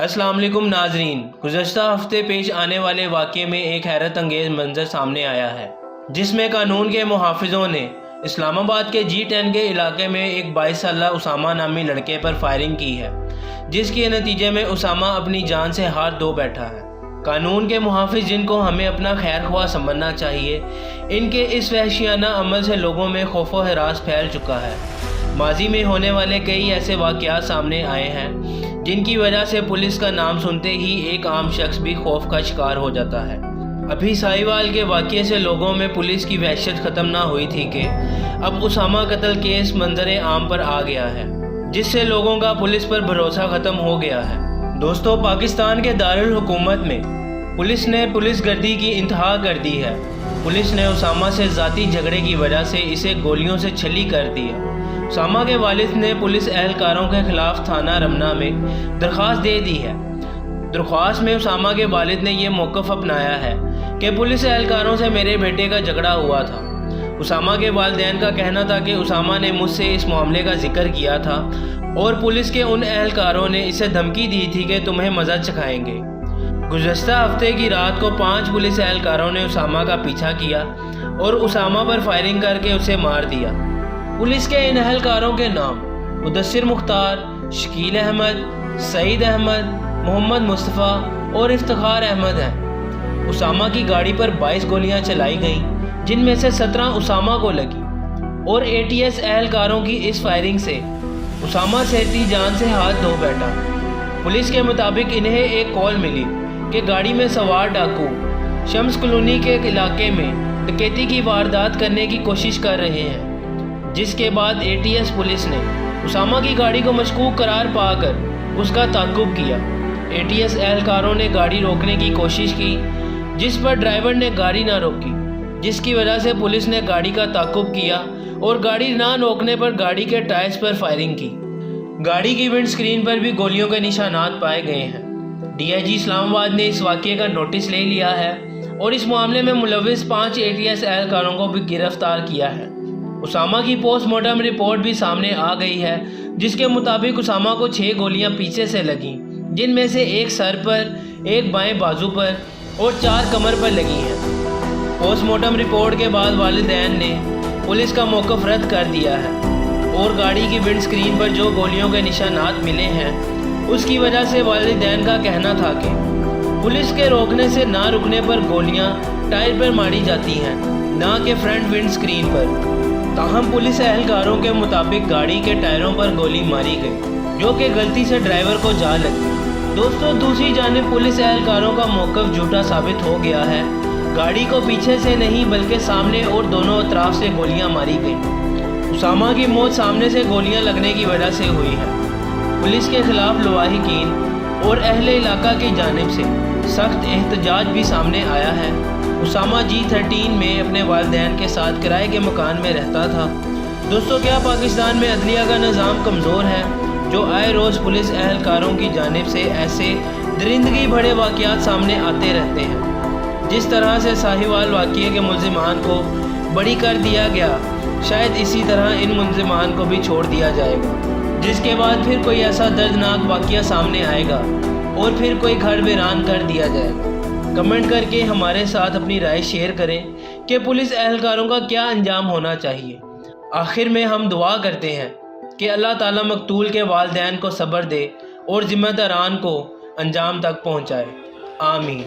अस्सलाम वालेकुम नाजरीन। गुज़श्ता हफ्ते पेश आने वाले वाक़े में एक हैरत अंगेज़ मंजर सामने आया है, जिसमें कानून के मुहाफ़िज़ों ने इस्लामाबाद के G10 के इलाके में एक 22 साला उसामा नामी लड़के पर फायरिंग की है, जिसके नतीजे में उसामा अपनी जान से हाथ धो बैठा है। कानून के मुहाफ़िज़, जिनको हमें अपना खैर ख्वाह समझना चाहिए, इनके इस वहशियाना अमल से लोगों में खौफ व हरास फैल चुका है। माजी में होने वाले कई ऐसे वाक़यात सामने आए हैं जिनकी वजह से पुलिस का नाम सुनते ही एक आम शख्स भी खौफ का शिकार हो जाता है। अभी साहिवाल के वाक़ये से लोगों में पुलिस की वहशत ख़त्म ना हुई थी कि अब उसामा कत्ल केस मंजर आम पर आ गया है, जिससे लोगों का पुलिस पर भरोसा ख़त्म हो गया है। दोस्तों, पाकिस्तान के दारुल हुकूमत में पुलिस ने पुलिस गर्दी की इंतहा कर दी है। पुलिस ने उसामा से ज़ाती झगड़े की वजह से इसे गोलियों से छली कर दिया। उसामा के वालिद ने पुलिस एहलकारों के खिलाफ थाना रमना में दरख्वास्त दे दी है। दरख्वास्त में उसामा के वालिद ने यह मौक़िफ़ अपनाया है कि पुलिस एहलकारों से मेरे बेटे का झगड़ा हुआ था। उसामा के वालिदैन का कहना था कि उसामा ने मुझसे इस मामले का जिक्र किया था और पुलिस के उन एहलकारों ने इसे धमकी दी थी कि तुम्हें मज़ा चखाएंगे। गुज़श्ता हफ्ते की रात को 5 पुलिस एहलकारों ने उसामा का पीछा किया और उसामा पर फायरिंग करके उसे मार दिया। पुलिस के इन एहलकारों के नाम मुदस्सिर मुख्तार, शकील अहमद, सईद अहमद, मोहम्मद मुस्तफ़ा और इफ्तिखार अहमद हैं। उसामा की गाड़ी पर 22 गोलियां चलाई गईं, जिनमें से 17 उसामा को लगी और ATS एहलकारों की इस फायरिंग से उसामा सेहती जान से हाथ धो बैठा। पुलिस के मुताबिक इन्हें एक कॉल मिली कि गाड़ी में सवार डाकू शम्स कॉलोनी के इलाके में डकैती की वारदात करने की कोशिश कर रहे हैं, जिसके बाद ATS पुलिस ने उसामा की गाड़ी को मशकूक करार पाकर उसका ताक़ुब किया। ATS एहलकारों ने गाड़ी रोकने की कोशिश की, जिस पर ड्राइवर ने गाड़ी ना रोकी, जिसकी वजह से पुलिस ने गाड़ी का ताक़ुब किया और गाड़ी ना रोकने पर गाड़ी के टायर्स पर फायरिंग की। गाड़ी की विंड स्क्रीन पर भी गोलियों के निशानात पाए गए हैं। DIG इस्लामाबाद ने इस वाक़ये का नोटिस ले लिया है और इस मामले में मुलव्विस 5 ATS एहलकारों को भी गिरफ्तार किया है। उसामा की पोस्टमार्टम रिपोर्ट भी सामने आ गई है, जिसके मुताबिक उसामा को 6 गोलियां पीछे से लगीं, जिनमें से एक सर पर, एक बाएं बाजू पर और 4 कमर पर लगी हैं। पोस्टमार्टम रिपोर्ट के बाद वालिदैन ने पुलिस का मौक़िफ़ रद्द कर दिया है और गाड़ी की विंड स्क्रीन पर जो गोलियों के निशानात मिले हैं, उसकी वजह से वालिदैन का कहना था कि पुलिस के रोकने से ना रुकने पर गोलियां टायर पर मारी जाती हैं, ना कि फ्रंट विंड स्क्रीन पर। ताहम पुलिस एहलकारों के मुताबिक गाड़ी के टायरों पर गोली मारी गई, जो कि गलती से ड्राइवर को जा लगी। दोस्तों, दूसरी जानिब पुलिस एहलकारों का मौक़िफ़ झूठा साबित हो गया है। गाड़ी को पीछे से नहीं बल्कि सामने और दोनों अतराफ से गोलियां मारी गई। उसामा की मौत सामने से गोलियां लगने की वजह से हुई है। पुलिस के खिलाफ लवाहिकीन और अहले इलाका की जानिब से सख्त एहतजाज भी सामने आया है। उसामा G13 में अपने वालिदैन के साथ किराए के मकान में रहता था। दोस्तों, क्या पाकिस्तान में अदलिया का निज़ाम कमज़ोर है, जो आए रोज़ पुलिस एहलकारों की जानिब से ऐसे दरिंदगी भरे वाक़यात सामने आते रहते हैं? जिस तरह से साहिवाल वाक़ये के मुल्ज़िमान को बरी कर दिया गया, शायद इसी तरह इन मुल्ज़िमान को भी छोड़ दिया जाएगा, जिसके बाद फिर कोई ऐसा दर्दनाक वाक़या सामने आएगा और फिर कोई घर वीरान कर दिया जाएगा। कमेंट करके हमारे साथ अपनी राय शेयर करें कि पुलिस एहलकारों का क्या अंजाम होना चाहिए। आखिर में हम दुआ करते हैं कि अल्लाह ताला मकतूल के वालिदैन को सब्र दे और ज़िम्मेदारान को अंजाम तक पहुँचाए। आमीन।